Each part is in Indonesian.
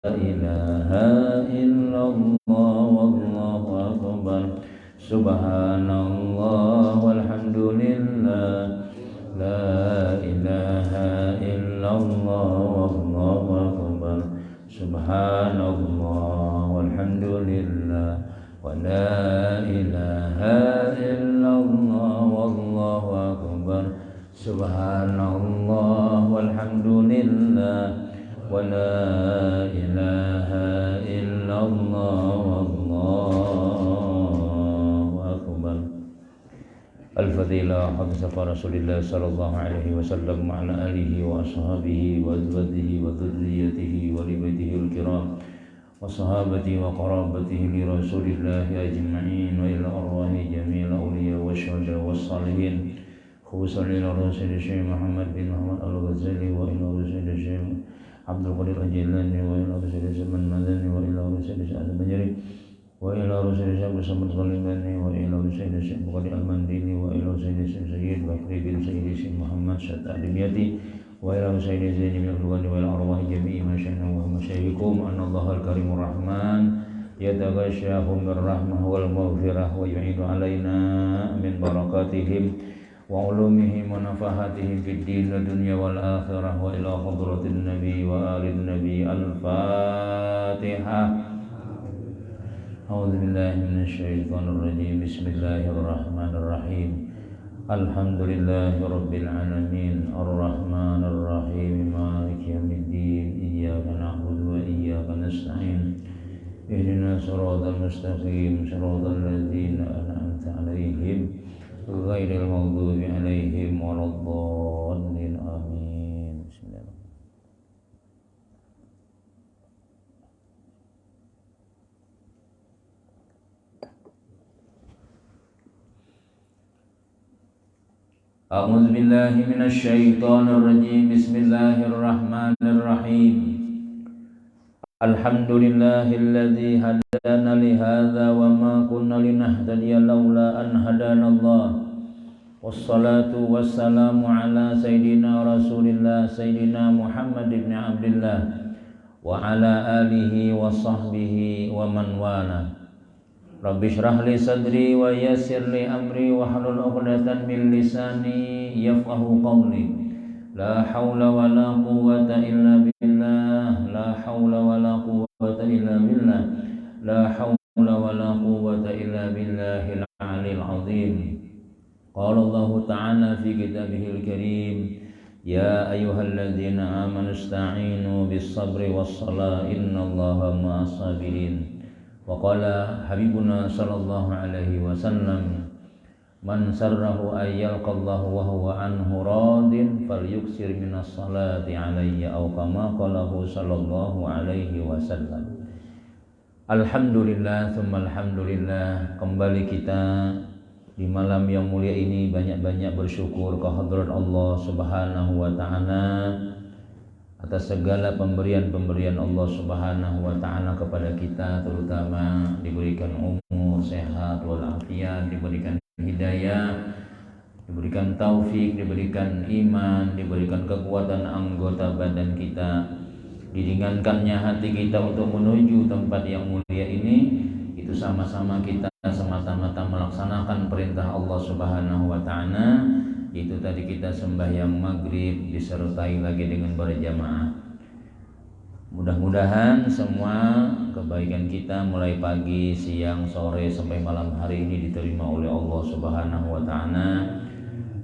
ilaha illallah wallahu akbar. Subhanallah walhamdulillah. La ilaha illallah wallahu akbar. Subhanallah walhamdulillah. Wa la ilaha illallah wallahu akbar. Subhanallah walhamdulillah. Wa la ilaha illallah wallahu akbar. Al-Fadilah Hadisah Rasulullah sallallahu alaihi wasallam wa ala alihi wa ashabihi wa azwajihi wa dhurriyyatihi wa libaitihi al-kiram wa sahabati wa qarabatihi li Rasulillah ajma'in wa ila arwahi jami'il awliya wa syuhada wa salihin khususan ila Rasulullah Syekh Muhammad bin Muhammad Al-Ghazali wa ila Rasulullah Syekh Abdul Qadir Al-Jilani wa ila Rasulullah Syekh Al-Madani wa ila Rasulullah Syekh Al-Banjari wa ila Rasulullah Syekh Muhammad Al-Ghalibani wa ila Rasulullah Syekh Bukhari Al-Mandini wa ila Rasulullah Syekh Sayyid Bakri bin Sayyid Syekh Muhammad Syata Adimiyati wa ila Rasulullah Zaini bin Al-Ghani wa ila arwahi jami'i masyaykhina wa masyayikhikum anallahu al-karimur rahman yataghashahum birrahmah wal maghfirah wa yu'idu alaina min barakatihim wa ulumihim wa nafahatihim fid din wa dunya wal akhirah wa ila hadratin nabi wa alin nabi al-fatihah. A'udzu billahi minasy syaithanir rajim. Bismillahirrahmanirrahim. Alhamdulillahi rabbil alamin arrahmanir rahim maliki yaumiddin iyyaka na'budu wa iyyaka nasta'in ihdinas siratal mustaqim siratal ladzina an'amta 'alaihim ghairil maghdubi 'alaihim waladdallin amin. Bismillah. A'udzu billahi minasy syaithanir rajim. Bismillahirrahmanirrahim. Alhamdulillahilladzi hadana li hadza wa ma kunna linahtadiya laula an hadanallah. Wassalatu wassalamu ala sayyidina Rasulillah sayyidina Muhammad ibn Abdullah wa ala alihi wa sahbihi wa man wala. Rabbi shrah li sadri wa yassir li amri wa hlul 'uqdatam min lisani yafqahu qawli. La haula wa la quwwata illa billah. La haula wa la quwwata illa billah. La haula wa la quwwata illa billahil 'aliyyil 'azim. Qala Allah ta'ala fi kitabihil karim, ya ayyuhalladzina amanu ista'inu bis sabri was salah innallaha ma'as sabirin. Wa qala habibuna sallallahu alaihi wasallam, man sarrahu ayyalqallahu wa huwa anhu radin falyuksir minas salati alayya aw kama qalahu sallallahu alaihi wasallam. Alhamdulillah tsumma alhamdulillah. Kembali kita di malam yang mulia ini banyak-banyak bersyukur ke hadrat Allah Subhanahu wa taala atas segala pemberian-pemberian Allah Subhanahu wa taala kepada kita, terutama diberikan umur, sehat walafiat, diberikan hidayah, diberikan taufik, diberikan iman, diberikan kekuatan anggota badan kita, diringankannya hati kita untuk menuju tempat yang mulia ini. Itu sama-sama kita semata-mata melaksanakan perintah Allah Subhanahu wa taala, yaitu tadi kita sembahyang maghrib disertai lagi dengan berjamaah. Mudah-mudahan semua kebaikan kita mulai pagi, siang, sore sampai malam hari ini diterima oleh Allah Subhanahu wa taala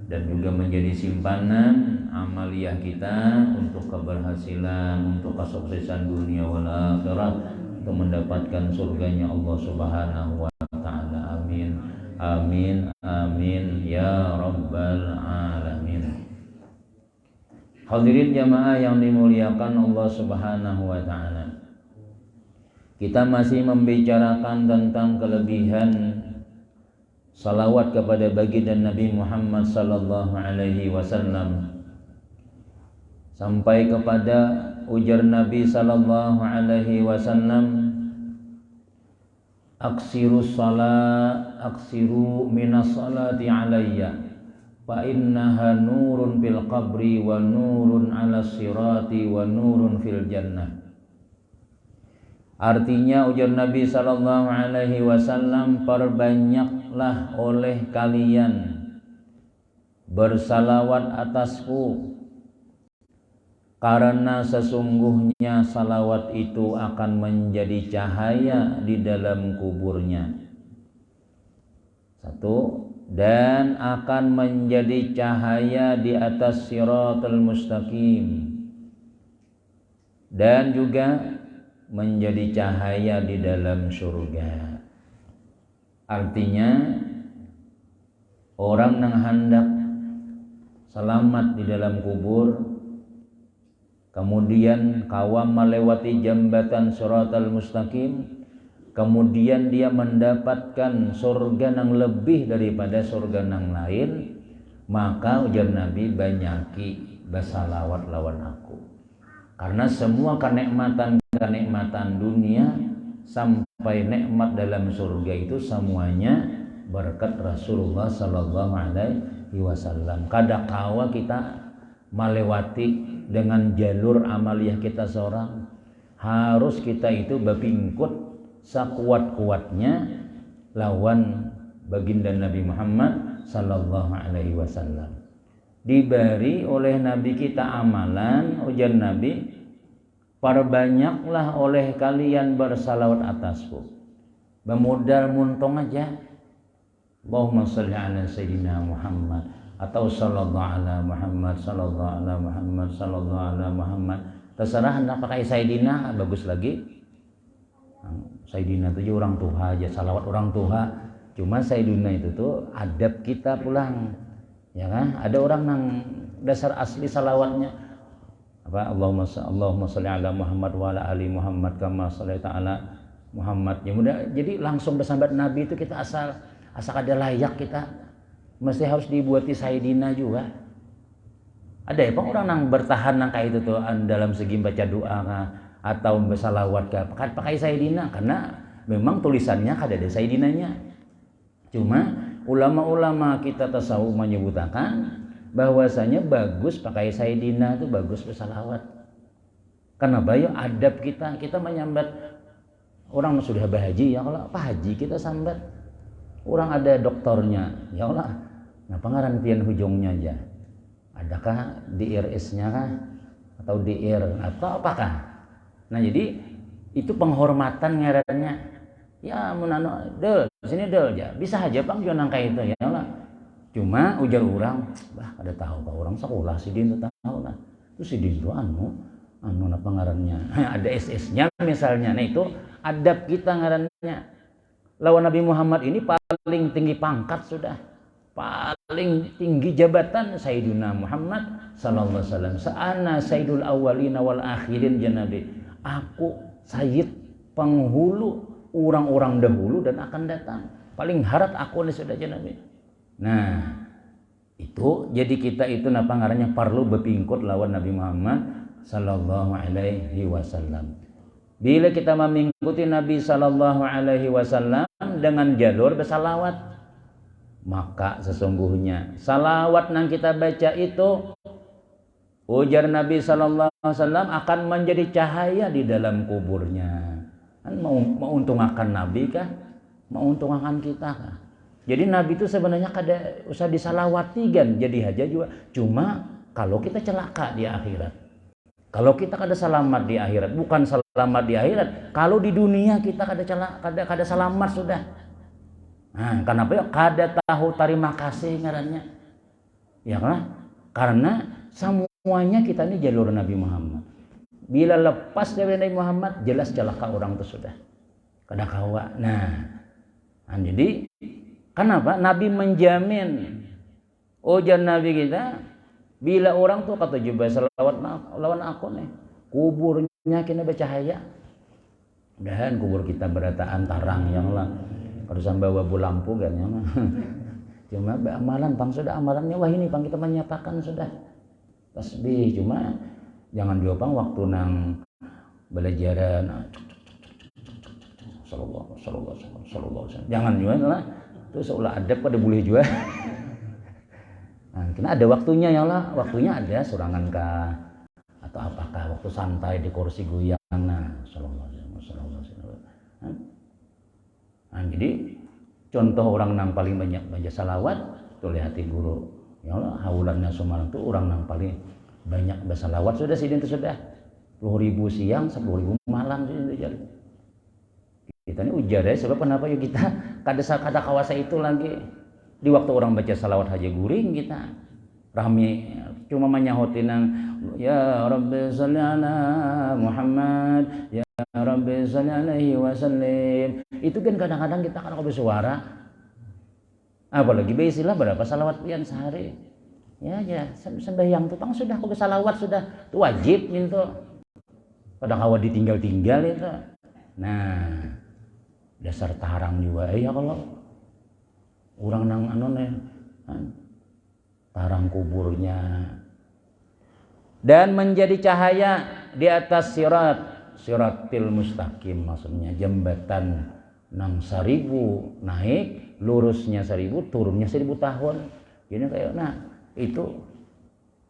dan juga menjadi simpanan amaliyah kita untuk keberhasilan, untuk kesuksesan dunia wal akhirat, untuk mendapatkan surganya Allah Subhanahu wa taala. Amin. Amin amin ya rabbal alamin. Hadirin jamaah yang dimuliakan Allah Subhanahu wa taala. Kita masih membicarakan tentang kelebihan salawat kepada baginda Nabi Muhammad sallallahu alaihi wasallam, sampai kepada ujar Nabi sallallahu alaihi wasallam, aksiru minas salati alayya fa innaha nurun fil qabri wa nurun ala sirati wa nurun fil jannah. Artinya ujar Nabi sallallahu alaihi wasallam, perbanyaklah oleh kalian bersalawat atasku, karena sesungguhnya salawat itu akan menjadi cahaya di dalam kuburnya. Satu, dan akan menjadi cahaya di atas siratal mustaqim, dan juga menjadi cahaya di dalam surga. Artinya orang yang hendak selamat di dalam kubur, kemudian kawam melewati jembatan siratal mustaqim, kemudian dia mendapatkan surga yang lebih daripada surga yang lain, maka ujar Nabi, banyaki bersalawat lawan aku. Karena semua kenikmatan dunia sampai nikmat dalam surga itu semuanya berkat Rasulullah sallallahu alaihi wasallam. Kadakawa kita melewati dengan jalur amaliyah kita seorang, harus kita itu berpingkut sekuat-kuatnya lawan baginda Nabi Muhammad sallallahu alaihi wasallam. Diberi oleh Nabi kita amalan, ujar Nabi, perbanyaklah oleh kalian bersalawat atasku. Bermodal muntung aja, Allahumma sholli ala sayyidina Muhammad, atau sallallahu ala Muhammad, sallallahu ala Muhammad, sallallahu ala Muhammad. Terserah hendak pakai sayyidina, bagus lagi. Sayyidina itu orang tua aja, salawat orang tua. Cuma sayyidina itu tuh adab kita pulang. Ya kan? Ada orang yang dasar asli salawatnya apa? Allahumma sholli ala Muhammad wa ala ali Muhammad kama shallaita ala Muhammad. Ya mudah, jadi langsung bersambat Nabi itu kita asal ada layak, kita mesti harus dibuati sayyidina juga. Ada ya Pak orang yang bertahan yang kayak itu tuh dalam segi baca doa atau bersalawat pakai sayyidina, karena memang tulisannya ada sayyidinanya. Cuma ulama-ulama kita tasawuf menyebutkan bahwasanya bagus pakai sayyidina, itu bagus bersalawat. Karena bayo adab kita menyambat orang sudah berhaji, ya Allah Pak Haji kita sambat. Orang ada doktornya, ya Allah nah pengarantian hujungnya aja. Adakah di RS-nya kah atau di atau apakah? Nah jadi itu penghormatan ngarannya. Ya menano del sini del ya bisa aja Bang jangan kayak itu ya lah. Cuma ujar orang, bah ada tahu Pak orang sekolah si Din tahu lah. Itu si Din itu anu apa ngarannya? Ada SS-nya misalnya. Nah itu adab kita ngarannya. Lawan Nabi Muhammad ini paling tinggi pangkat sudah. Paling tinggi jabatan Sayyidina Muhammad sallallahu alaihi wasallam. Sa'ana sayyidul awwalina wal akhirin ya Nabi. Aku sayyid penghulu orang-orang dahulu dan akan datang. Paling harap aku nih sudah Nabi. Nah, itu jadi kita itu napa ngarannya perlu berpingkut lawan Nabi Muhammad sallallahu alaihi wasallam. Bila kita mengikuti Nabi sallallahu alaihi wasallam dengan jalur bersalawat, maka sesungguhnya salawat yang kita baca itu ujar Nabi sallallahu alaihi wasallam akan menjadi cahaya di dalam kuburnya. Mau untungkan Nabi kah? Mau untungkan kita kah? Jadi Nabi itu sebenarnya kada usah disalawati kan, jadi aja juga. Cuma kalau kita celaka di akhirat, kalau kita kada selamat di akhirat, bukan selamat di akhirat, kalau di dunia kita kada selamat sudah. Nah, kenapa ya? Kada tahu terima kasih ngarannya. Ya kan? Karena semuanya kita ini jalur Nabi Muhammad. Bila lepas dari Nabi Muhammad, jelas celaka orang itu sudah. Kada kawa. Nah, jadi kenapa? Nabi menjamin. Ujar Nabi kita, bila orang tuh kata juga selawat lawan aku nih, kuburnya kena bercahaya. Dan kubur kita berataan tarang yang lah. Kalau sampai bawa lampu kan ya mah. Cuma amalan pang sudah amalannya wah ini pang kita menyatakan sudah. Tasbih cuma jangan diopang waktu nang belajaran sallallahu jangan juga lah itu seolah adab pada boleh juga. Nah, kena ada waktunya ya lah, waktunya ada surangan kah atau apakah waktu santai di kursi goyang nah sallallahu alaihi wasallam jadi contoh orang nang paling banyak baca salawat tuh lihat guru ya Allah haulannya Sumarang tuh orang nang paling banyak baca salawat sudah sih itu sudah 10.000 siang 10.000 malam sih jadi kita ini ujar ya sebab kenapa yuk kita kada kawasa itu lagi di waktu orang baca salawat haja guring kita rame cuma menyahutin yang ya Rabbi sholli ala Muhammad ya Rabbi sholli alaihi wasallim itu kan kadang-kadang kita kan bersuara apalagi besilah berapa salawat pian sehari ya sembahyang tuh sudah kau salawat sudah itu wajib itu pada kawa ditinggal-tinggal itu nah dasar tarang juga ya kalau orang nang tarang kuburnya dan menjadi cahaya di atas siratil mustaqim maksudnya jembatan nang 1000 naik lurusnya 1000 turunnya 1000 tahun gini kayak nah itu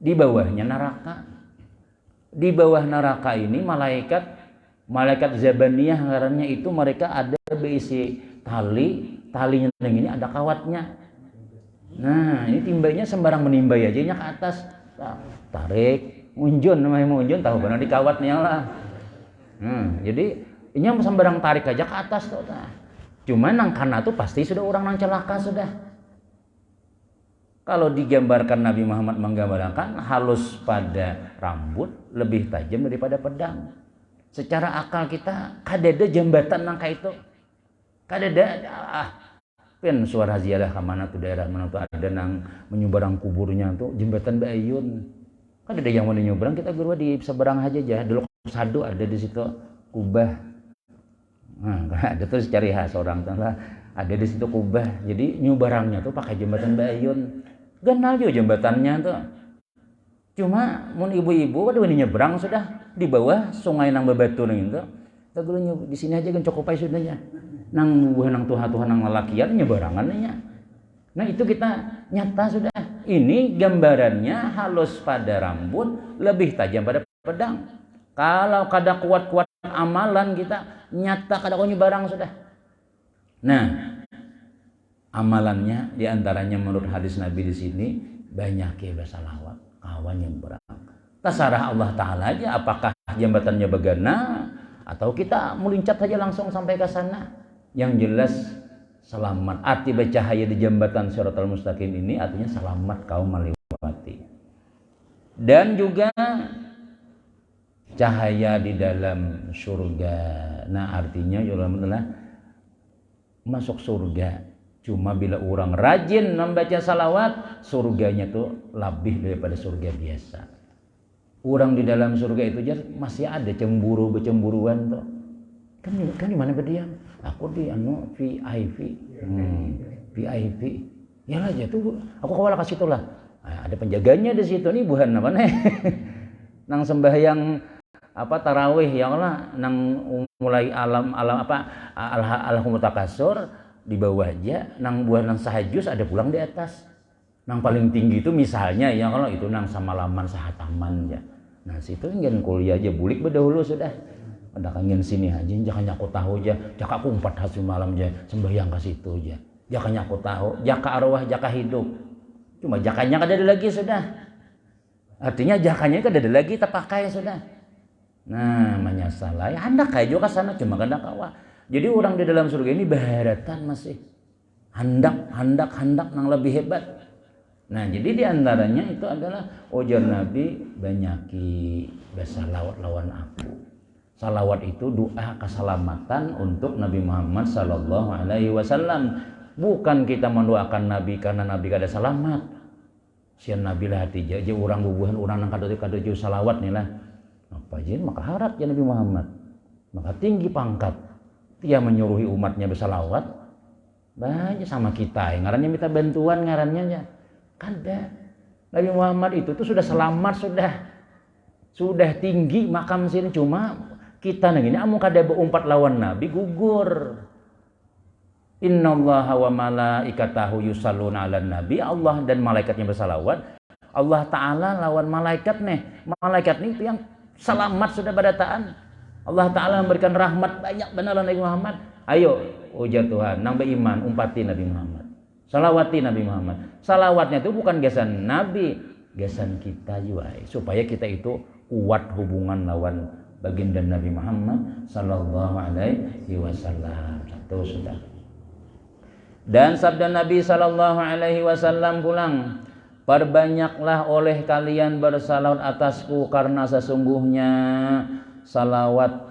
di bawahnya neraka di bawah neraka ini malaikat Zabaniyah ngarannya itu mereka ada berisi talinya ini ada kawatnya nah ini timbanya sembarang menimbai aja nya ke atas tarik munjun namanya munjun tahu benar di kawatnya lah jadi ini sembarang tarik aja ke atas tuh cuman nang karena tuh pasti sudah orang nang celaka sudah kalau digambarkan Nabi Muhammad menggambarkan halus pada rambut lebih tajam daripada pedang secara akal kita kadada jembatan nang kayak itu kadada pen suara ziarah ke mana tuh daerah mana tuh ada nang menyubarang kuburnya tuh jembatan Bayun kan ada yang mau nyebrang kita guru di seberang aja dulu sadu ada di situ kubah nah ada tuh cari khas orang tuh lah ada di situ kubah jadi nyubarangnya tuh pakai jembatan Bayun ganal juga jembatannya tuh cuma mun ibu-ibu waduh ini nyebrang sudah di bawah sungai nang bebatu nang itu kita guru di sini aja kan cukup aja sudahnya nang buah nang tuhan nang lelakian nyebarangannya nah itu kita nyata sudah ini gambarannya halus pada rambut lebih tajam pada pedang kalau kada kuat-kuat amalan kita nyata kada kau nyebarang sudah nah amalannya diantaranya menurut hadis Nabi di sini banyak ya bersalawat kawan yang berang terserah Allah Ta'ala aja apakah jambatannya begana atau kita melincat saja langsung sampai ke sana yang jelas selamat arti bercahaya di jembatan Shiratal Mustaqim ini artinya selamat kau melewati dan juga cahaya di dalam surga nah artinya adalah masuk surga cuma bila orang rajin membaca salawat surganya tuh lebih daripada surga biasa orang di dalam surga itu aja masih ada becemburuan tuh kan di mana berdiam aku di VIP VIP ya lah jatuh aku kawal kasih tuh lah ada penjaganya di situ nih bukan apa nih nang sembahyang apa tarawih ya Allah nang mulai alam apa alhamul takasur di bawah aja nang buah nang sahajus ada pulang di atas nang paling tinggi itu misalnya ya kalau itu nang samalaman sahataman ya nah situ ingin kuliah aja bulik berdahulu sudah ada kangen sini aja jangan aku tahu aja jaka aku 4 hasil malam aja sembahyang ke situ aja jakanya aku tahu jaka arwah jaka hidup cuma jakanya kada ada lagi sudah artinya jakanya kada ada lagi terpakai sudah nah menyasalah ya hendak kayak juga sana cuma kada kawa jadi orang di dalam surga ini baharatan masih hendak nang lebih hebat nah jadi diantaranya itu adalah ujar Nabi banyaki bersalawat lawan aku salawat itu doa keselamatan untuk Nabi Muhammad sallallahu alaihi wasallam bukan kita mendoakan Nabi karena Nabi kada selamat sian Nabi lah hati aja orang bubuhan orang nang kada jauh salawat nih lah apa aja maka harap ya Nabi Muhammad maka tinggi pangkat dia menyuruhi umatnya bersalawat banyak sama kita ngarannya minta bantuan ngarannya ya kada Nabi Muhammad itu tuh sudah selamat sudah tinggi makam sini cuma kita nang ini amun kada beumpat lawan Nabi gugur innallaha wa malaikatahu yusalluna 'alan nabi Allah dan malaikatnya bersalawat Allah Ta'ala lawan malaikat nih yang selamat sudah pada taan Allah Ta'ala memberikan rahmat banyak benar Nabi Muhammad Ayo ujar Tuhan, nang beriman umpati Nabi Muhammad. Salawati Nabi Muhammad. Salawatnya itu bukan gasan Nabi, gasan kita juga, supaya kita itu kuat hubungan lawan baginda Nabi Muhammad sallallahu alaihi wasallam. Itu sudah. Dan sabda Nabi sallallahu alaihi wasallam pulang, perbanyaklah oleh kalian bersalawat atasku karena sesungguhnya salawat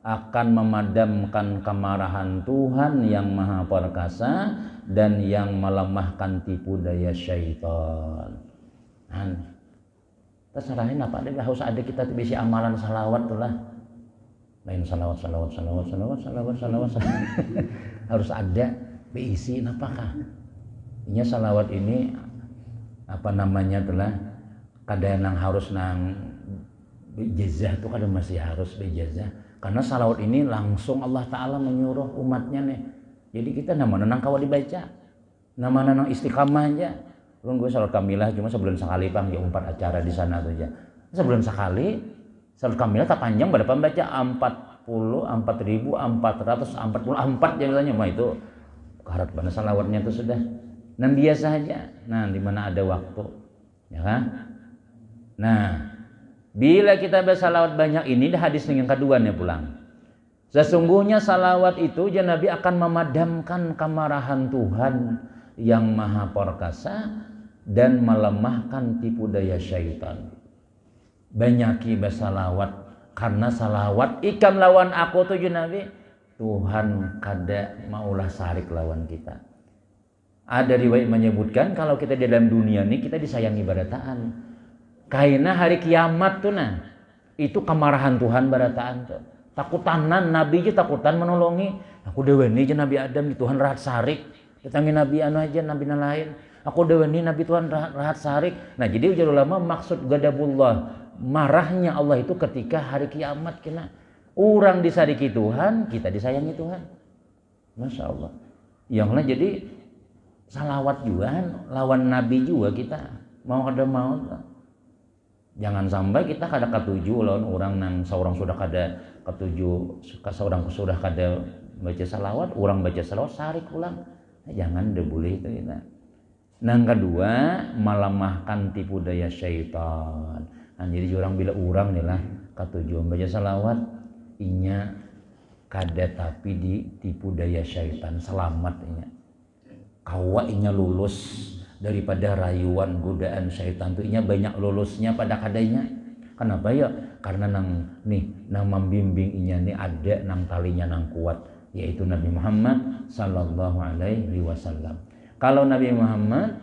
akan memadamkan kemarahan Tuhan yang Maha Perkasa dan yang melemahkan tipu daya syaitan. Terserahnya apa ada harus ada kita bisa amalan salawat tuh lah. Lain salawat. Harus ada beisi apakah? Ini salawat ini apa namanya telah kadang harus nang bejazah tuh kadang masih harus bejazah. Karena salawat ini langsung Allah Ta'ala menyuruh umatnya nih. Jadi kita nama-nama kawal dibaca. Nama-nama istiqamah aja. Belum gue salawat kamilah cuma sebulan sekali pang ya 4 acara di sana tuh aja. Sebulan sekali salawat kamilah tak panjang berapa baca 4.444 jalannya mah itu karat mana salawatnya itu sudah. Dan biasa aja. Nah, di mana ada waktu. Ya kan? Nah, bila kita bersalawat banyak ini, hadis yang kedua nih pulang. Sesungguhnya salawat itu ya Nabi akan memadamkan kemarahan Tuhan yang Maha Perkasa dan melemahkan tipu daya syaitan. Banyaki bersalawat karena salawat ikan lawan aku tuh ya Nabi. Tuhan kada maulah sarik lawan kita. Ada riwayat menyebutkan kalau kita di dalam dunia ini kita disayangi barataan. Karena hari kiamat tuh nah itu kemarahan Tuhan barataan tuh. Takutanan Nabi aja takutan menolongi. Aku dewani aja Nabi Adam di Tuhan rahat sarik. Datangi Nabi anu aja Nabi lain. Aku dewani Nabi Tuhan rahat sarik. Nah jadi ujar ulama maksud gadabullah marahnya Allah itu ketika hari kiamat kena orang disariki Tuhan kita disayangi Tuhan. Masya Allah. Yang lain jadi salawat juga lawan Nabi juga kita mau kada mau. Jangan sampai kita kada ketuju lawan orang nang seorang sudah kada ketuju seorang sudah kada baca salawat orang baca salawat sarik ulang. Nah, jangan deh boleh itu kita. Nang kedua melemahkan tipu daya syaitan. Nah, jadi orang bila orang nih lah ketuju baca salawat inya kada tapi ditipu daya syaitan selamat inya. Kawa inya lulus daripada rayuan godaan syaitan tuh inya banyak lulusnya pada kadanya. Kenapa ya? Karena nang membimbing inya nih ada nang talinya nang kuat yaitu Nabi Muhammad sallallahu alaihi wasallam. Kalau Nabi Muhammad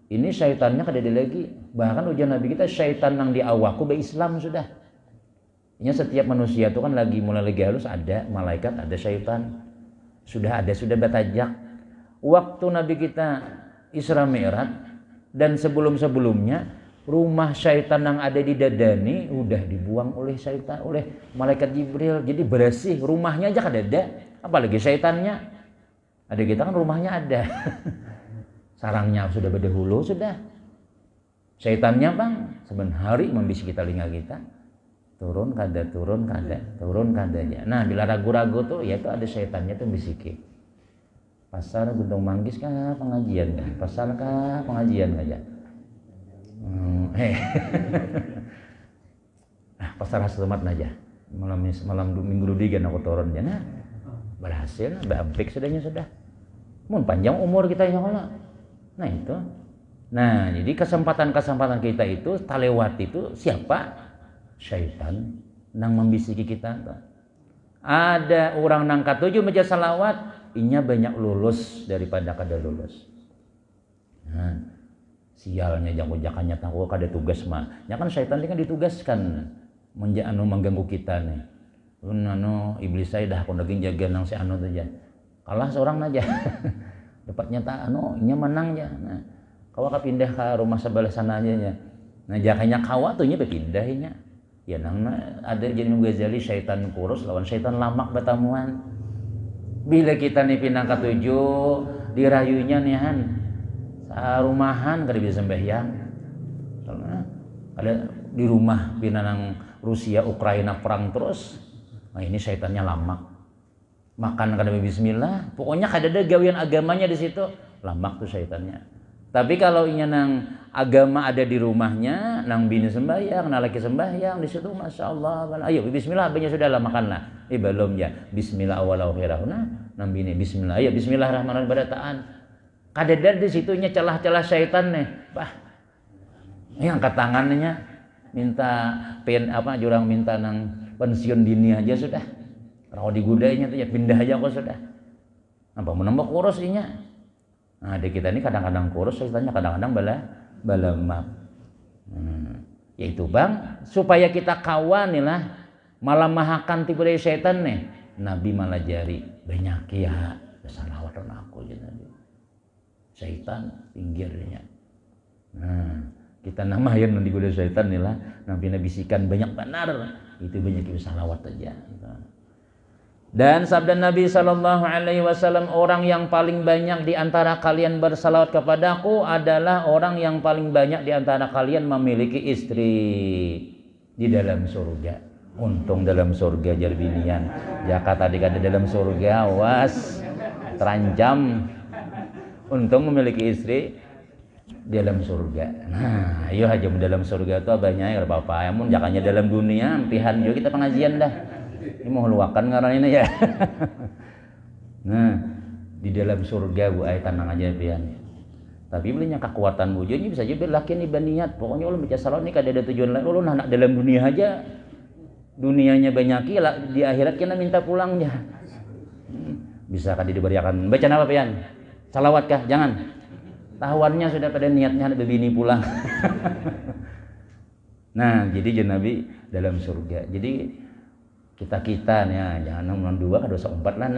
ini syaitannya kada ada lagi. Bahkan ujian Nabi kita syaitan nang di awakku be Islam sudah. Inya setiap manusia itu kan mulai lagi halus ada malaikat ada syaitan. Sudah batajak. Waktu Nabi kita Isra Mi'raj dan sebelum-sebelumnya rumah syaitan yang ada di dadani udah dibuang oleh syaitan oleh malaikat Jibril jadi bersih rumahnya aja kada ada apalagi syaitannya ada kita kan rumahnya ada sarangnya sudah berdahulu sudah syaitannya bang sebenarnya hari membisik telinga kita turun kada aja. Nah bila ragu-ragu tuh ya tuh ada syaitannya tuh bisiki pasar Gunung Manggis kah pengajian kan? Pasar kah pengajian aja? Pasar Haslemat aja. Malam minggu ludigan aku turun aja. Nah, berhasil, bampik sudah. Mun panjang umur kita ya Allah. Nah itu. Nah jadi kesempatan kita itu talewat itu siapa? Syaitan nang membisiki kita. Ada orang nang katuju baca salawat. Inya banyak lulus daripada kada lulus. Nah, sialnya jangan tahu kada tugas mah. Ya kan syaitan ini kan ditugaskan mengganggu kita nih. Iblis saya dah kon daging jaga nang si anu aja. Kalah seorang aja. Dapatnya tak inya menang ya. Nah, kawa pindah ke rumah sebelah sana aja ya. Nah, jakanya kawa tuh nya pindahinya. Ya nang ada jeneng Ghazali syaitan kurus lawan syaitan lamak batamuan. Bila kita nih pinang ketujuh dirayunya nih rumahan kada bisa sembahyang. Soalnya ada di rumah pinang Rusia Ukraina perang terus. Nah ini syaitannya lamak. Makan kada bismillah, pokoknya kada ada gawian agamanya di situ, lamak tuh syaitannya. Tapi kalau inya nang agama ada di rumahnya, nang bini sembahyang, nang laki sembahyang di situ, masya Allah, ayo bismillah, banyak sudah lah makanlah. Belum ya, bismillah awal akhirahuna, nang bini bismillah, ayo bismillahirrahmanirrahim barataan. Kadedar di situnya celah-celah syaitan nih, bah. Ini angkat tangannya, minta jurang minta nang pensiun dini aja sudah. Kalau digudainya tuh ya pindah aja kok sudah. Apa menambah kurus inya. Nah, di kita ini kadang-kadang kurus, syaitannya kadang-kadang balamak. Ya itu bang, supaya kita kawan nih lah, malah mahakan tipu dari syaitan nih. Nabi malah jari banyak ya, salawatan aku aja Nabi. Syaitan pinggirnya. Nah, kita namayan nanti digoda syaitan nih lah, Nabi bisikan banyak benar, itu banyak salawat aja. Dan sabda Nabi SAW, orang yang paling banyak di antara kalian bersalawat kepadaku adalah orang yang paling banyak di antara kalian memiliki istri di dalam surga. Untung dalam surga jar binian. Jaka tadi kata dalam surga, awas terancam. Untung memiliki istri di dalam surga. Nah, ayo aja dalam surga itu banyak ya apa-apa. Amun jakanya dalam dunia, ampihan juga kita pengajian dah. Ini mau luakan karena ini ya. Nah, di dalam surga bu ay tanang aja pian. Tapi belinya kekuatan bujurnya bisa aja berlaki nih baniat. Pokoknya lo baca salat nih kada ada tujuan lain. Lo nak dalam dunia aja. Dunianya banyak lah, di akhirat kita minta pulangnya. Bisa kada diberiakan. Baca apa pian? Salawat kah? Jangan. Tahuannya sudah pada niatnya ada bini pulang. Nah, jadi Nabi dalam surga. Jadi kita nih jangan nang dua kada dosa umpat lah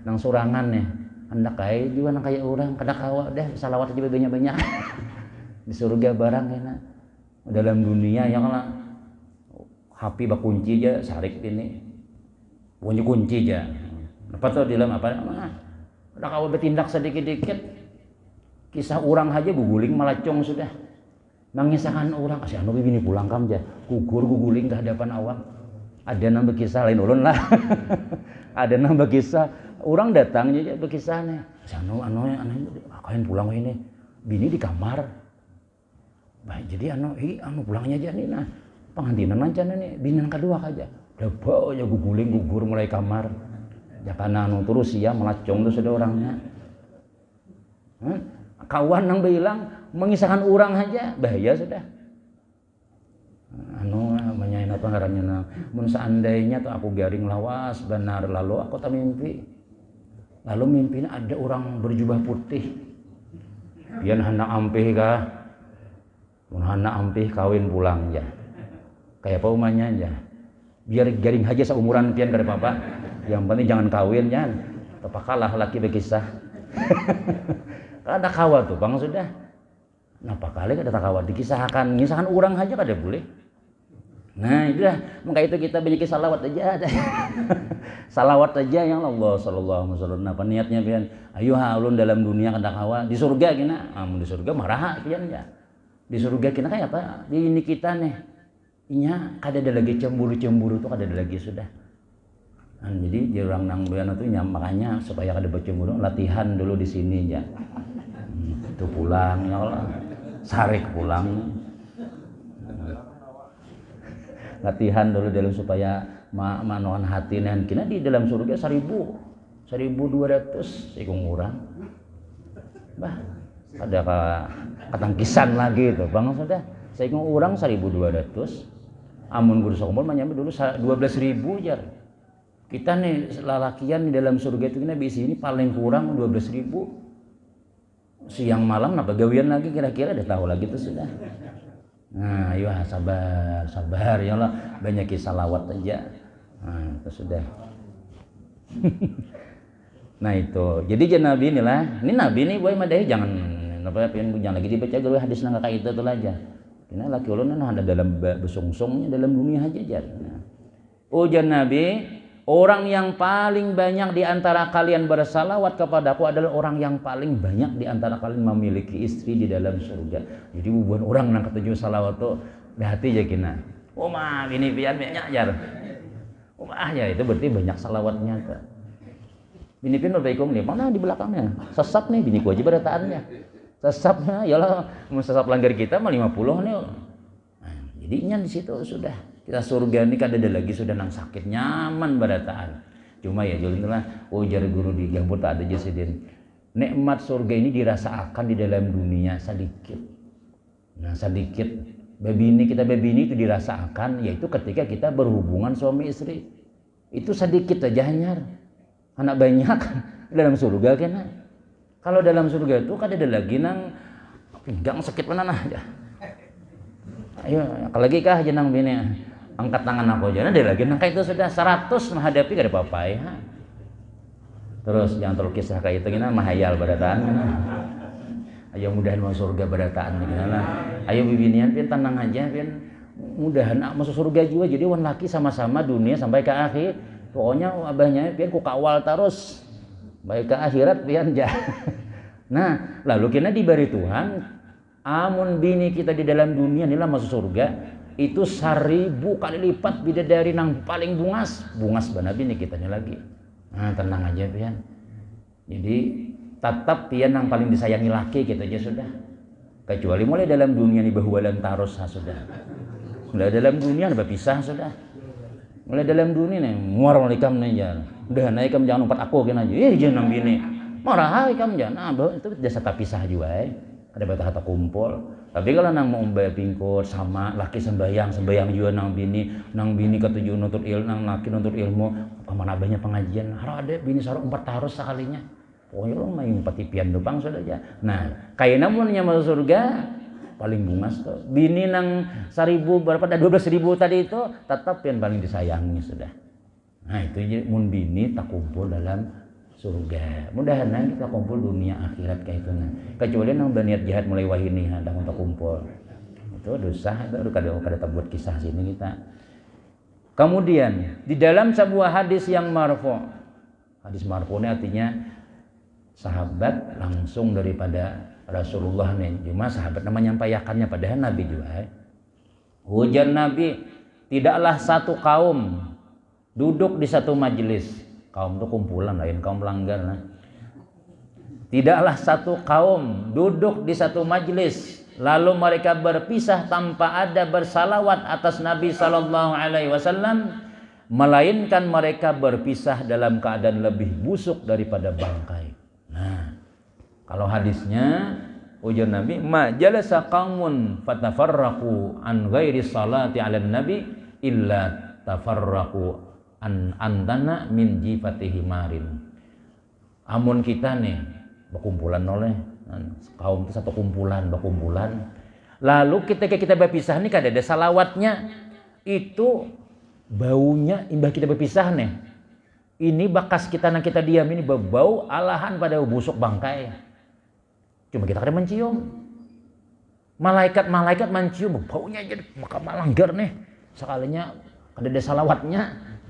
nang surangan nih. Hendak kaya juga nang kaya orang, kada kawa deh salawat aja banyak-banyak. Di surga barang enak. Dalam dunia yang lah HP bak kunci aja sarik ini. Kunci aja. Apa tuh di dalam apa? Kada kawa bertindak sedikit-dikit. Kisah orang aja guguling malacong sudah. Mengisahkan orang, asih anu bini pulang kam aja. Guguling ke hadapan awak. Ada nambah kisah lain ulun lah. Ada nambah kisah orang datang aja berkisahnya. Anu akain pulang ini. Bini di kamar. Baik jadi anu pulangnya aja nih nah. Pengantinan lancar nih bini yang kedua aja. Dapat aja gugur mulai kamar. Jakana anu terus ya melacong tuh sudah orangnya. Kawan yang bilang mengisahkan orang aja bahaya sudah. Menyain apa ngarannya mun seandainya tuh aku garing lawas benar lalu aku tak mimpi. Lalu mimpinya ada orang berjubah putih. Pian hendak ampih kah? Mun hendak ampih kawin pulang ya. Kayak apa umanya aja. Biar garing aja seumuran pian kada apa-apa. Yang penting jangan kawin jangan. Tepakalah laki berkisah. Ada kawa tuh bang sudah. Napa kali kada kawa dikisahkan, ngisahkan orang aja kada boleh. Nah itulah, maka itu kita banyak salawat aja. Salawat aja yang Allah sallallahu alaihi wasallam. Apa niatnya pian? Ayo ulun dalam dunia kada kawa, di surga kena. Di surga marah pian ya. Di surga kena kayak apa? Di ini kita nih. Inya kada ada lagi cemburu tuh kada ada lagi sudah. Nah, jadi di orang nang doyan itu makanya supaya kada bercemburu latihan dulu di sini ya. Itu pulang ya Allah. Sarik pulang. Latihan dulu dalam supaya manoan hati nan kina di dalam surga 1200 ikung urang. Bah, ada ketangkisan lagi itu. Bang sudah, saya ikung urang 1200. Amun guru sombol mah dulu 12.000 jar. Kita nih lalakian di dalam surga itu kena bisi ini paling kurang 12.000. Siang malam apa gawian lagi kira-kira udah tahu lagi tuh sudah. Nah, ayo sabar ya Allah, banyak salawat aja. Nah, itu sudah. Nah itu, jadi Nabi inilah, ini Nabi nih boy madai jangan lagi dibaca dulu hadis nang kayak itu tuh aja. Ini laki ulun ada dalam besungsungnya dalam dunia aja jar. Ujar Nabi, orang yang paling banyak di antara kalian bersalawat kepadaku adalah orang yang paling banyak di antara kalian memiliki istri di dalam surga. Jadi bukan orang nang ketujuh salawat tuh hati aja kina. Mah ini pian banyak jar. Ya itu berarti banyak salawatnya tuh. Bini pian berbaikum nih, mana di belakangnya? Sesap nih biniku aja berataannya. Sesapnya, yalah mau sesap langgar kita mah 50 nih. Nah, jadinya di situ sudah kita surga ini kada ada lagi sudah nang sakit nyaman berataan. Cuma ya julinlah ujar guru di Gambut tak ada jasidin. Nikmat surga ini dirasakan di dalam dunia sedikit. Nah sedikit babini kita babini itu dirasakan yaitu ketika kita berhubungan suami istri. Itu sedikit aja hanyar. Anak banyak dalam surga kan. Kalau dalam surga itu kan ada lagi nang pinggang sakit mana nah aja. Ayo apalagi kah jenang bini angkat tangan aku aja. Ada lagi nang kayak itu sudah 100 menghadapi gak ada apa-apa ya. Terus jangan terlalu kisah kayak itu gimana mahayal berataan. Ayo mudahan masuk surga berataan gimana. Ayo bibinian pian tenang aja pian mudahan masuk surga juga jadi wan laki sama-sama dunia sampai ke akhir. Pokoknya abahnya pian ku kawal terus baik ke akhirat pian ja. Nah, lalu kena diberi Tuhan amun bini kita di dalam dunia inilah masuk surga itu 1000 kali lipat bidadari nang paling bungas bana bini kita ini lagi. Nah, tenang aja pian. Jadi tetap pian yang paling disayangi laki kita aja sudah. Kecuali mulai dalam dunia ini bahualan tarus sudah. Mulai dalam dunia ada pisah sudah. Mulai dalam dunia nih muar ikam nih ya. Udah naik kamu jangan umpat aku kan aja. Jangan bini. Marah kamu jangan. Nah, itu jasa tak pisah juga ada bata hata kumpul. Tapi kalau nang mau pingkut sama laki sembayang juga nang bini ketujuh nuntut ilmu nang laki nuntut ilmu kemana banyak pengajian harus ada bini sarung 4 tarus sekalinya. Pokoknya lo main patipian dopang sudah aja. Nah kayak namun masuk surga paling bungas tuh. Bini nang 1000 berapa 12.000 tadi itu tetap yang paling disayangi sudah. Nah itu mun bini tak kumpul dalam surga. Mudahan kita kumpul dunia akhirat kayak itu nah. Kecuali nang berniat jahat mulai wahini hadang untuk kumpul. Itu dosa itu kada buat kisah sini kita. Kemudian di dalam sebuah hadis yang marfu. Hadis marfu ini artinya sahabat langsung daripada Rasulullah nih. Cuma sahabat nama nyampaikannya padahal Nabi juga. Hujan Nabi, tidaklah satu kaum duduk di satu majelis. Kaum itu kumpulan lain kaum pelanggar. Nah. Tidaklah satu kaum duduk di satu majelis lalu mereka berpisah tanpa ada bersalawat atas Nabi sallallahu alaihi wasallam melainkan mereka berpisah dalam keadaan lebih busuk daripada bangkai. Nah, kalau hadisnya ujar Nabi, "Ma jalasa qaumun fatafarraqu an ghairi salati 'alan nabi illa tafarraqu an andana min jifatihi marin." Amun kita nih berkumpulan oleh kaum itu satu kumpulan. Lalu ketika kita berpisah nih kada ada salawatnya. Itu baunya imbah kita berpisah nih. Ini bekas kita nang kita diam ini berbau alahan pada busuk bangkai. Cuma kita kada mencium. Malaikat mencium baunya jadi maka malanggar nih. Sekalinya kada ada salawatnya.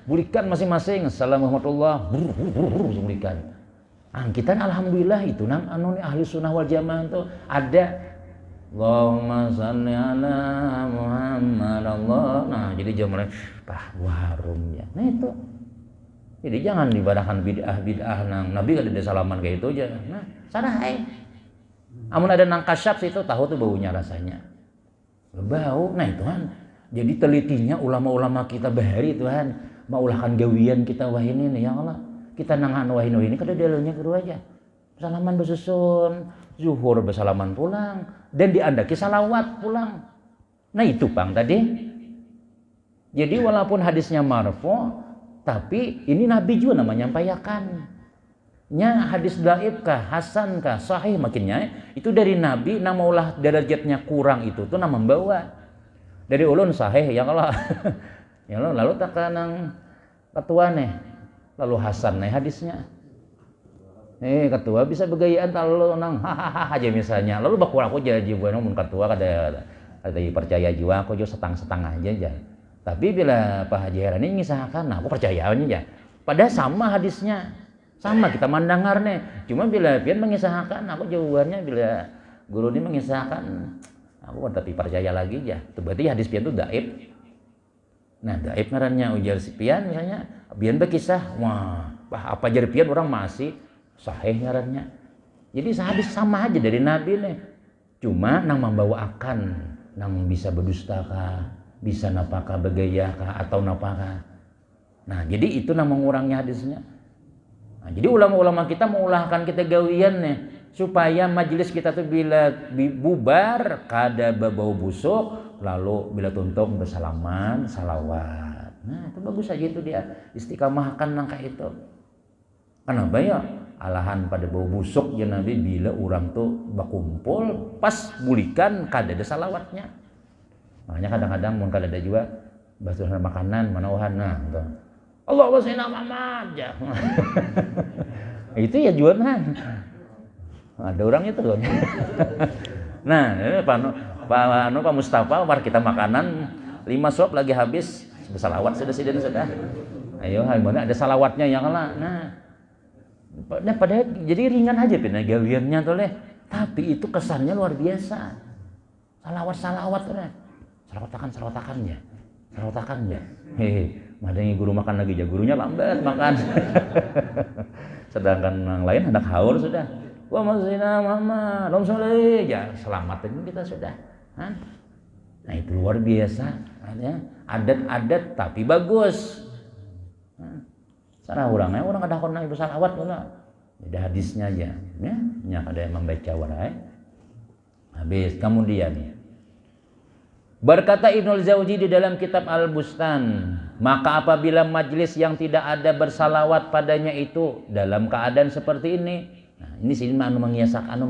Bulikan masing-masing. Assalamualaikum warahmatullahi bulikan. Kita alhamdulillah itu nang anu ahli sunnah wal jamaah itu ada Allahumma shalli ala Muhammad Allah. Nah, jadi jangan warum ya. Nah itu. Jadi jangan dibadahkan bid'ah nang Nabi kada ada salaman kayak itu aja. Nah, sana amun ada nang kasyaf itu tahu tuh baunya rasanya. Bau. Nah, itu kan. Jadi telitinya ulama-ulama kita bahari Tuhan, maulahkan gawian kita wah ini nih ya Allah. Kita nangan wah ini kada dalilnya kedua aja. Salaman bersusun, zuhur bersalaman pulang dan diandaki salawat pulang. Nah, itu Bang tadi. Jadi walaupun hadisnya marfu, tapi ini Nabi juga namanya nyampaikan. Nya hadis dhaif kah, hasan kah, sahih makinnya itu dari Nabi namaulah derajatnya kurang itu tuh nama membawa. Dari ulun sahih ya Allah. Ya lalu tak nang ketua nih. Lalu hasan nih hadisnya. Ketua bisa begayaan kalau nang hahaha aja misalnya. Lalu bakul aku jadi bukan mun ketua kada percaya juga aku juga setang-setang aja. Tapi bila Pak Haji Herani ngisahkan, nah aku percaya aja. Padahal sama hadisnya. Sama kita mendengar nih. Cuma bila pian mengisahkan, aku jawabannya bila guru ini mengisahkan, aku tapi percaya lagi aja. Itu berarti hadis pian itu dhaif. Nah, dhaif ngarannya ujar si pian misalnya, pian berkisah, wah apa jadi pian orang masih sahih ngarannya. Jadi hadis sama aja dari Nabi nih. Cuma nang membawakan, nang bisa berdusta kah, bisa napakah begaya kah atau napakah. Nah, jadi itu nang mengurangi hadisnya. Nah, jadi ulama-ulama kita mengulahkan kita gawian nih supaya majelis kita tuh bila bubar kada bau busuk, lalu bila tuntung bersalaman, salawat. Nah, itu bagus aja itu dia istiqamahkan nang kayak itu. Kenapa ya? Alahan pada bau busuk ya Nabi bila orang tuh berkumpul pas bulikan kada ada salawatnya. Makanya kadang-kadang mun kada ada juga basuhan makanan manawahan nah gitu. Allah sayyidina Muhammad ya. Itu ya jualan. Ada orang itu loh. Nah, ini Pak Mustafa war kita makanan 5 suap lagi habis salawat sudah. Ayo mana ada salawatnya yang lah. Nah, padahal jadi ringan aja pina gawiannya tuh leh. Tapi itu kesannya luar biasa. Salawat tuh. Salawatakan ya. Madanya guru makan lagi ya, gurunya lambat makan. Sedangkan yang lain hendak haur sudah. Wa mazina Muhammad, Allahumma sholli ya, selamatin kita sudah. Nah, itu luar biasa. Adat-adat tapi bagus. Sana orang ada kena ibu salawat pula. Ada hadisnya aja, ya ada yang membaca warai. Habis kemudian berkata Ibnul Jauzi di dalam kitab Al-Bustan, maka apabila majlis yang tidak ada bersalawat padanya itu dalam keadaan seperti ini. Nah, ini sini mengiasakan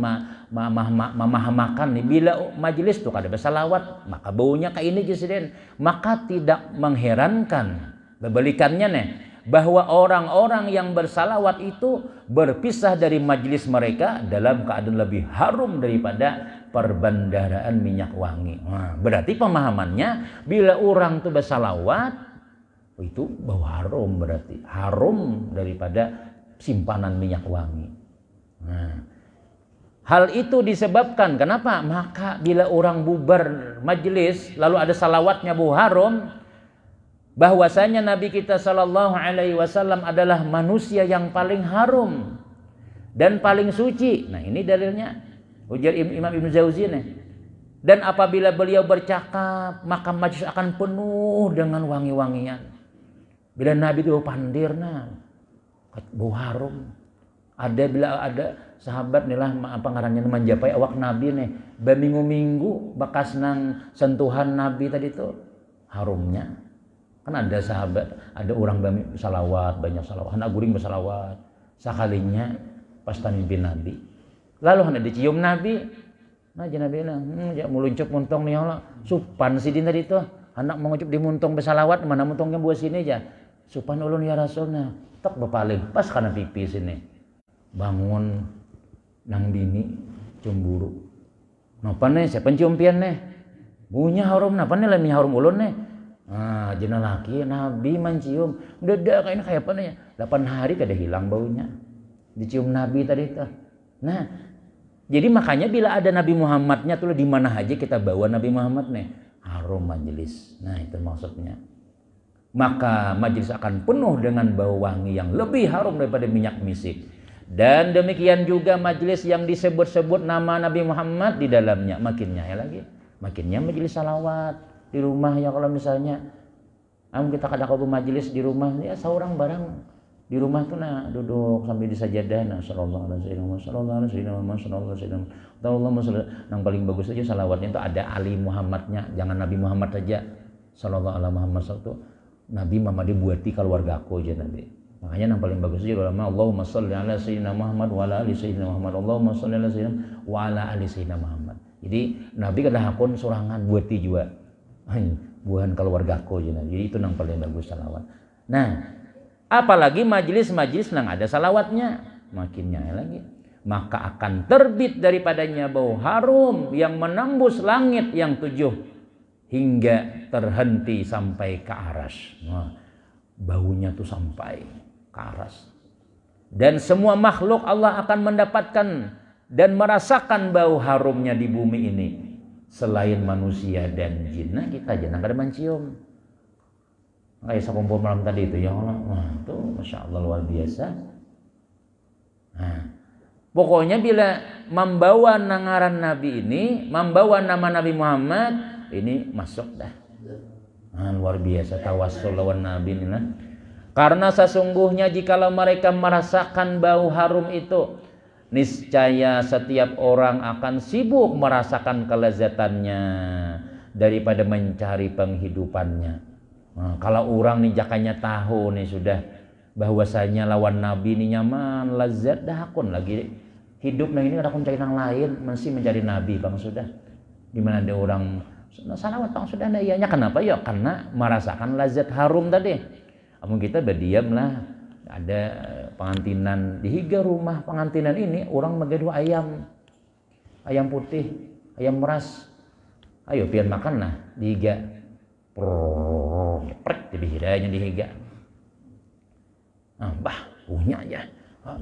memahamakan nih bila majlis tuh kada bersalawat, maka baunya kayak ini Jesiden, maka tidak mengherankan kebalikannya nih bahwa orang-orang yang bersalawat itu berpisah dari majlis mereka dalam keadaan lebih harum daripada perbendaharaan minyak wangi. Nah, berarti pemahamannya bila orang tuh bersalawat itu bau harum, berarti harum daripada simpanan minyak wangi. Nah, hal itu disebabkan kenapa? Maka bila orang bubar majlis lalu ada salawatnya bau harum, bahwasanya Nabi kita sallallahu alaihi wasallam adalah manusia yang paling harum dan paling suci. Nah, ini dalilnya ujar Imam Ibnu Jauzi nih. Dan apabila beliau bercakap, maka majlis akan penuh dengan wangi-wangian. Bila Nabi itu pandirna, bau harum. Bila ada sahabat nih lah apa ngarannya menjapai awak Nabi nih, beminggu-minggu bekas nang sentuhan Nabi tadi itu harumnya. Kan ada sahabat, ada orang salawat, banyak salawat, anak guring bersalawat. Sekalinya pas pamimpin Nabi. Lalu hendak dicium Nabi. Nah, Nabi ya muluncup muntong nih Allah. Supan si din tadi itu. Anak mengucup di muntong bersalawat, mana muntongnya buat sini aja. Supan ulun ya Rasulna. Tak berpaling, pas karena pipi sini. Bangun nang bini cemburu. Napa nih, siapa cium pian nih? Bunya harum, napa nih lemnya harum ulun nih? Nah, jenah laki Nabi mencium dedak kayak apa nih? 8 hari kada hilang baunya. Dicium Nabi tadi itu. Nah, jadi makanya bila ada Nabi Muhammadnya tuh di mana aja kita bawa Nabi Muhammad nih, harum majelis. Nah, itu maksudnya. Maka majelis akan penuh dengan bau wangi yang lebih harum daripada minyak misik. Dan demikian juga majelis yang disebut-sebut nama Nabi Muhammad di dalamnya. Makinnya ya lagi. Makinnya majelis salawat. Di rumah ya kalau misalnya kita kadang-kadang majelis di rumah ya seorang barang di rumah tuh nah duduk sambil di sajadah nah sallallahu alaihi wasallam yang paling bagus aja salawatnya itu ada Ali Muhammadnya, jangan Nabi Muhammad saja. Sallallahu alaihi Muhammad itu Nabi Muhammad dibuati keluargaku aja Nabi. Makanya yang paling bagus aja ulama Allahumma sholli ala sayyidina Muhammad wa ala ali sayyidina Muhammad. Allahumma sholli ala sayyidina wa ala ali sayyidina Muhammad. Jadi Nabi kada hakun sorangan buati juga. Bukan keluargaku jadi itu yang paling bagus salawat. Nah, apalagi majelis-majelis yang ada salawatnya, makinnya lagi. Maka akan terbit daripadanya bau harum yang menembus langit yang 7 hingga terhenti sampai ke aras. Nah, baunya tuh sampai ke aras. Dan semua makhluk Allah akan mendapatkan dan merasakan bau harumnya di bumi ini. Selain manusia dan jin, nah kita jangan kada mencium. kayak sekumpul malam tadi itu ya Allah, wah itu masya Allah luar biasa. Nah, pokoknya bila membawa ngaran Nabi ini, membawa nama Nabi Muhammad ini masuk dah. Nah, luar biasa tawassul lawan Nabi ini lah. Karena sesungguhnya jikalau mereka merasakan bau harum itu, niscaya setiap orang akan sibuk merasakan kelezatannya daripada mencari penghidupannya. Nah, kalau orang nih jakanya tahu nih sudah bahwasanya lawan Nabi ini nyaman, lazat dah akun lagi hidup nah ini ada akun cari yang lain masih mencari Nabi bang sudah. Dimana ada orang salawat bang sudah ada ianya kenapa ya? Karena merasakan lazat harum tadi. Namun kita berdiam lah, ada pengantinan di higa rumah pengantinan ini orang megaduh ayam putih, ayam meras. Ayo pian makan lah di higa. Prek di hidayahnya di higa. Bah punya aja.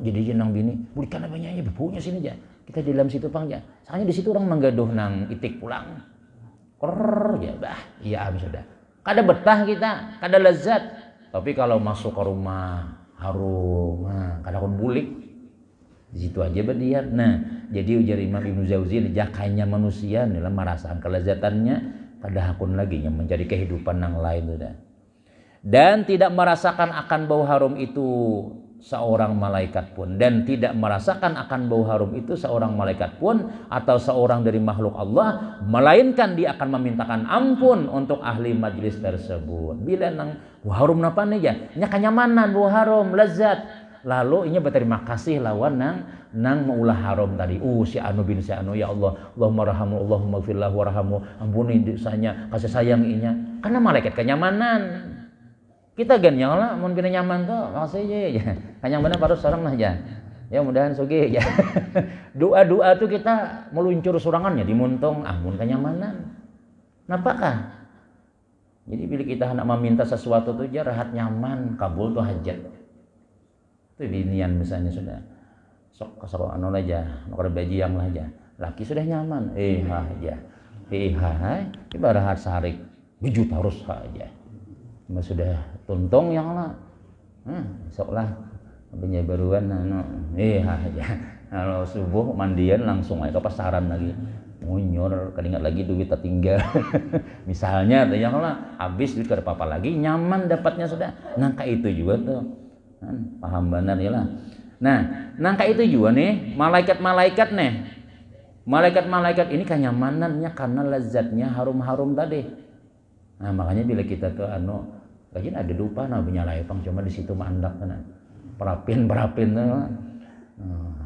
Jadi jenang bini, berikan apanya aja punya sini aja. Kita di dalam situ pang aja. Soalnya di situ orang menggaduh nang itik pulang. Ya bah, iya sudah. Kada betah kita, kada lezat. Tapi kalau masuk ke rumah harum, kada kon bulik. Di situ aja berdiam. Nah, jadi ujar Imam Ibnu Jauzi, jakanya manusia nih merasakan kelezatannya, kada hakun lagi yang mencari kehidupan yang lain sudah. Dan tidak merasakan akan bau harum itu seorang malaikat pun, dan tidak merasakan akan bau harum itu seorang malaikat pun atau seorang dari makhluk Allah, melainkan dia akan memintakan ampun untuk ahli majlis tersebut. Bila nang bau harum napa nih ya? Nya kenyamanan bau harum, lezat. Lalu inya berterima kasih lawan nang maulah haram tadi. Si anu bin si anu ya Allah, Allahumma rahamu, Allahumma gfirlahu warhamu, ampuni dosanya, kasih sayang inya. Karena malaikat kenyamanan. Kita gan ya Allah mun bina nyaman tuh makasih ya. Kanyang bener harus seorang lah ya. Ya mudahan suge ya. Doa-doa tuh kita meluncur surangannya di muntung amun kenyamanan. Napakah? Jadi bila kita hendak meminta sesuatu tuh aja rahat nyaman, kabul tuh hajat. Itu binian misalnya sudah. Sok anu aja, mau baji yang lah aja. Laki sudah nyaman, aja. Ibarat sarik, bejut harus aja. Sudah tuntung yang lah, sok lah, punya baruan, aja. Kalau subuh mandian langsung aja ke pasaran lagi, munyor, keringat lagi duit tertinggal. Misalnya, yang lah, habis duit ke apa lagi, nyaman dapatnya sudah. Nangka itu juga tuh, paham benar ya lah. Nah, nangka itu juga nih, malaikat-malaikat nih, malaikat-malaikat ini kenyamanannya karena lezatnya harum-harum tadi. Nah makanya bila kita tuh lagi ada lupa punya layang cuma di situ mandak kan perapin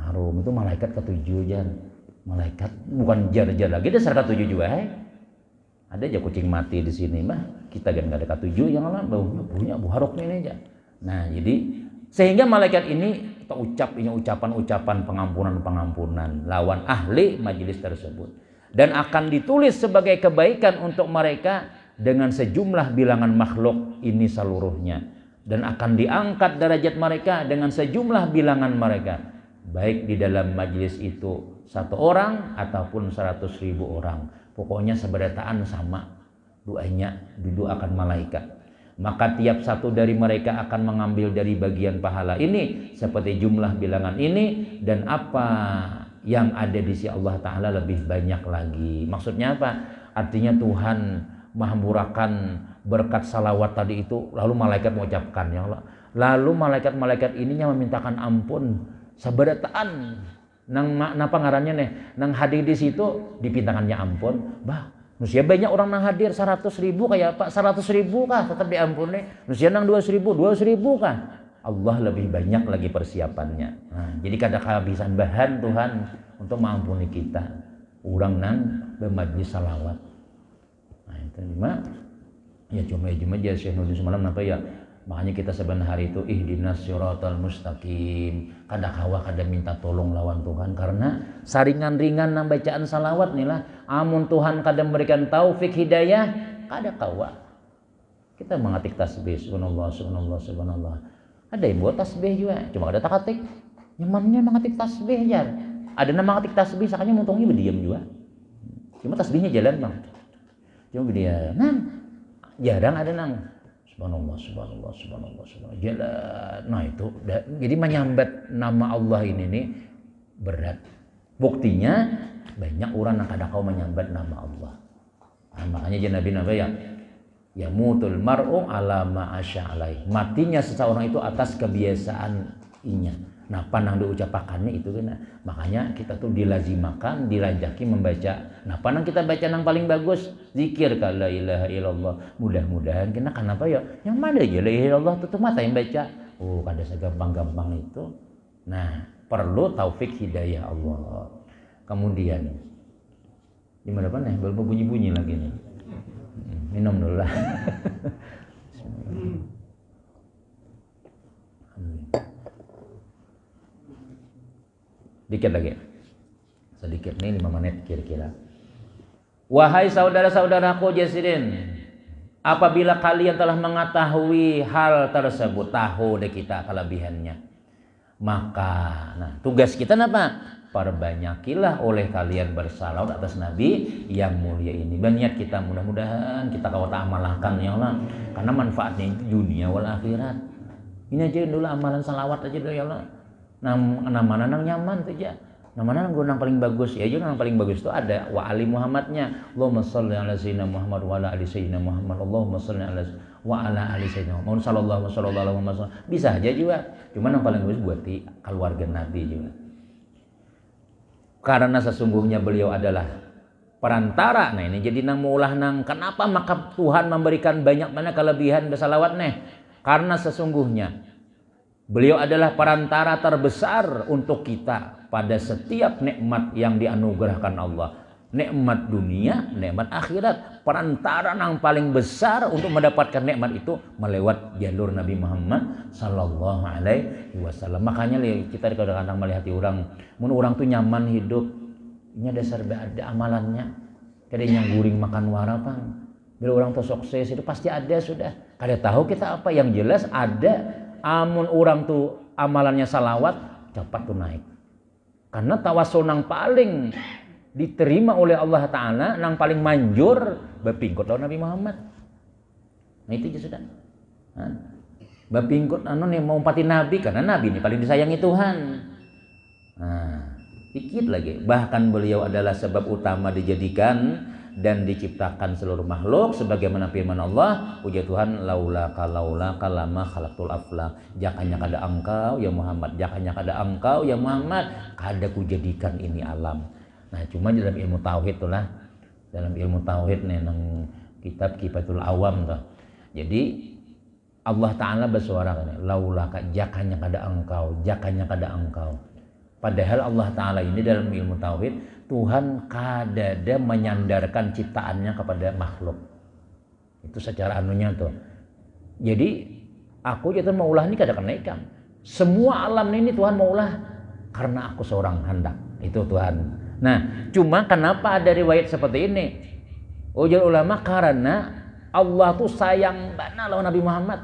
harum itu malaikat ketujuh jar malaikat bukan jar lagi ada serta tujuh juga ada aja kucing mati di sini mah kita kan nggak ada ketujuh yang lain baunya bu harok ini aja. Nah jadi sehingga malaikat ini ini ucapan pengampunan lawan ahli majelis tersebut dan akan ditulis sebagai kebaikan untuk mereka dengan sejumlah bilangan makhluk ini seluruhnya dan akan diangkat derajat mereka dengan sejumlah bilangan mereka baik di dalam majelis itu 1 orang ataupun 100.000 orang pokoknya seberataan sama doanya didoakan malaikat maka tiap satu dari mereka akan mengambil dari bagian pahala ini seperti jumlah bilangan ini dan apa yang ada di sisi Allah Ta'ala lebih banyak lagi. Maksudnya apa? Artinya Tuhan menghamburakan berkat salawat tadi itu lalu malaikat mengucapkan ya Allah. Lalu malaikat-malaikat ininya memintakan ampun sabarataan nang napa ngarannya nih nang hadir di situ dipintakannya ampun bah manusia banyak orang nang hadir 100.000 kayak Pak 100.000 kah tetap diampuni manusia nang 2.000 kah Allah lebih banyak lagi persiapannya. Nah, jadi kada kehabisan bahan Tuhan untuk mengampuni kita orang nang bermajlis salawat. Nah itu lima ya cuma aja Syekh Nurdin semalam apa ya makanya kita sebenarnya hari itu ihdinas siratal mustaqim kada kawa kada minta tolong lawan Tuhan karena saringan ringan nang bacaan salawat nih lah amun Tuhan kada memberikan taufik hidayah kada kawa kita mengetik tasbih subhanallah ada yang buat tasbih juga cuma ada takatik nyamannya mengetik tasbih jar ada nama mengetik tasbih sakanya muntungnya berdiam juga cuma tasbihnya jalan bang cuma dia nang jarang ada nang Subhanallah, subhanallah, subhanallah, subhanallah. Jalan. Nah itu, jadi menyambat nama Allah ini nih berat. Buktinya banyak orang yang kadang kau menyambat nama Allah. Nah, makanya Nabi ya mutul mar'u ala ma'asya alaih. Matinya seseorang itu atas kebiasaannya. Nah, panang diucapakannya itu kan. Makanya kita tuh dilazimakan, dirajaki membaca. Nah, panang kita baca yang paling bagus zikir la ilaha illallah. Mudah-mudahan kena kenapa ya? Yang mana aja la ilaha illallah tutup mata yang baca. Oh, kada segampang-gampang itu. Nah, perlu taufik hidayah Allah. Kemudian gimana nih? Belum bunyi-bunyi lagi nih. Minum dulu lah. Dikit lagi. Sedikit nih 5 menit kira-kira. Wahai saudara-saudaraku jasirin, apabila kalian telah mengetahui hal tersebut, tahu deh kita kelebihannya. Maka, nah tugas kita apa? Perbanyakilah oleh kalian bersalawat atas Nabi yang mulia ini. Berniat kita mudah-mudahan kita kau tak amalkan ya Allah. Karena manfaatnya dunia wal akhirat. Ini aja dulu amalan salawat aja dulu ya Allah. Nama nang nyaman saja. Nama nang gunang paling bagus ya. Aja yang paling bagus itu ada wa ali Muhammadnya. Allahumma shalli ala sayyidina Muhammad wa ala ali sayyidina Muhammad. Allahumma shalli ala wa ala ali sayyidina Muhammad sallallahu alaihi wasallam. Bisa aja juga. Cuman yang paling bagus buat di keluarga Nabi juga. Karena sesungguhnya beliau adalah perantara. Nah ini jadi nang maulah nang kenapa maka Tuhan memberikan banyak kelebihan bersalawat nih? Karena sesungguhnya beliau adalah perantara terbesar untuk kita pada setiap nikmat yang dianugerahkan Allah. Nikmat dunia, nikmat akhirat. Perantara yang paling besar untuk mendapatkan nikmat itu melewat jalur Nabi Muhammad sallallahu alaihi wasallam. Makanya kita kadang-kadang melihat orang, mun orang tuh nyaman hidup, ini dasar ada amalannya. Kadang yang guring makan warapang. Bila orang tuh sukses itu pasti ada sudah. Kada tahu kita apa yang jelas ada. Amun orang tuh amalannya salawat cepat tuh naik. Karena tawasul nang paling diterima oleh Allah Ta'ala, nang paling manjur bapingkut lawan Nabi Muhammad. Nah itu aja sudah. Bapingkut nih mau umpati Nabi karena Nabi ini paling disayangi Tuhan. Nah, dikit lagi. Bahkan beliau adalah sebab utama dijadikan dan diciptakan seluruh makhluk sebagaimana firman Allah, puja Tuhan, laula lama khalaqtul aflaq. Jakanya kada engkau ya Muhammad, jakanya kada engkau ya Muhammad, kada kujadikan ini alam. Nah, cuma dalam ilmu tauhid itulah, dalam ilmu tauhid nih nang kitab Kifatul Awam tuh. Jadi Allah Ta'ala bersuara kan, laula jakanya kada engkau, jakanya kada engkau. Padahal Allah Ta'ala ini dalam ilmu tauhid, Tuhan kadada menyandarkan ciptaannya kepada makhluk. Itu secara anunya tuh. Jadi aku jatuh maulah ini kada kenaikan. Semua alam ini Tuhan maulah karena aku seorang hendak. Itu Tuhan. Nah, cuma kenapa ada riwayat seperti ini? Ujar ulama karena Allah tuh sayang benar lawan Nabi Muhammad.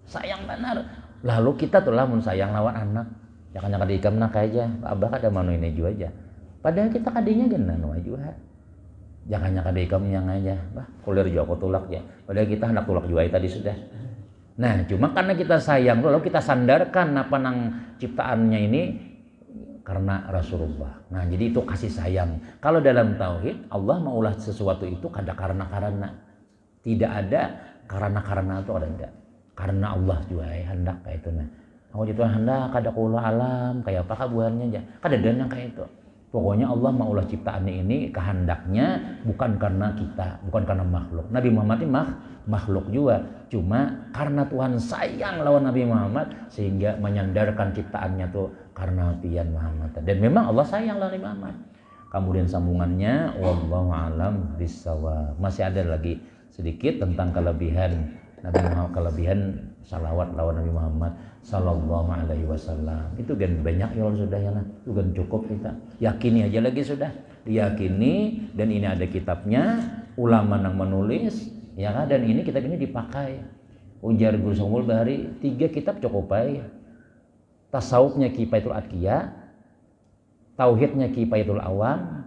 Sayang benar. Lalu kita tuh lamun sayang lawan anak. Jangan kada ikam nak aja. Abah kada manu ini juga aja. Padahal kita kadinya genan juga. Jangan kada ikam yang aja. Bah, kulir juga aku tulak ya. Padahal kita hendak tulak juga tadi sudah. Nah, cuma karena kita sayang lalu kita sandarkan apa nang ciptaannya ini karena Rasulullah. Nah, jadi itu kasih sayang. Kalau dalam tauhid Allah maulah sesuatu itu kada karena. Tidak ada karena itu ada enggak. Karena Allah juga hendak kayak itu nah. Aku itu hendak kada kula alam kayak apa kabuhannya aja. Kada ada yang kayak itu. Pokoknya Allah maulah ciptaannya ini kehendaknya bukan karena kita, bukan karena makhluk. Nabi Muhammad ini makhluk juga. Cuma karena Tuhan sayang lawan Nabi Muhammad sehingga menyandarkan ciptaannya tuh karena pian Muhammad. Dan memang Allah sayang lawan Nabi Muhammad. Kemudian sambungannya wallahu alam bissawab. Masih ada lagi sedikit tentang kelebihan Nabi Muhammad, kelebihan salawat lawan Nabi Muhammad sallallahu alaihi wasallam. Itu kan banyak ya sudah ya lah. Itu kan cukup kita. Yakini aja lagi sudah. Diyakini dan ini ada kitabnya, ulama yang menulis ya kan, dan ini kitab ini dipakai. Ujar Guru Sumul Bahari 3 kitab cukup aja. Tasawufnya Kifayatul Atqiya, tauhidnya Kifayatul Awam,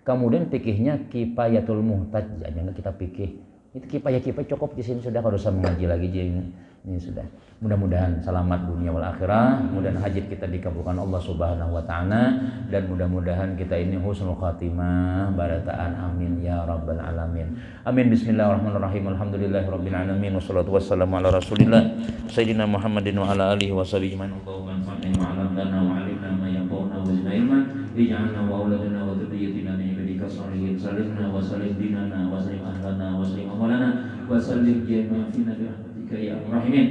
kemudian fikihnya Kifayatul Muhtaj. Jangan kita fikih Itu kipayah cukup di sini sudah, kalau usah mengaji lagi ini sudah. Mudah-mudahan selamat dunia wal akhirah, mudah-mudahan hajat kita dikabulkan Allah Subhanahu wa taala, dan mudah-mudahan kita ini husnul khatimah barataan, amin ya rabbal alamin. Amin. Bismillahirrahmanirrahim. Alhamdulillahirabbil alamin, wassalatu wassalamu ala rasulillah sayyidina Muhammadin wa ala alihi washabihi man Allahumma wa 'allamna wa 'allimna ma yanfa'una wa zidna ilman ij'alna wa auladana wa dhurriyyatina min ibadika shalihin salimna wa salim dinana wa salim ahlana wa salim amalana wa salim jami'ina bi rahmatika ya arhamar rahimin.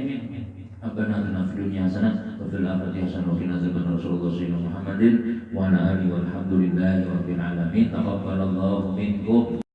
Rabbana atina fid dunya hasanah wa fil akhirati hasanah wa qina adzabannar. Rasulullah sallallahu Muhammadin wa ala alihi walhamdulillahi rabbil alamin. Taqabbalallahu minkum.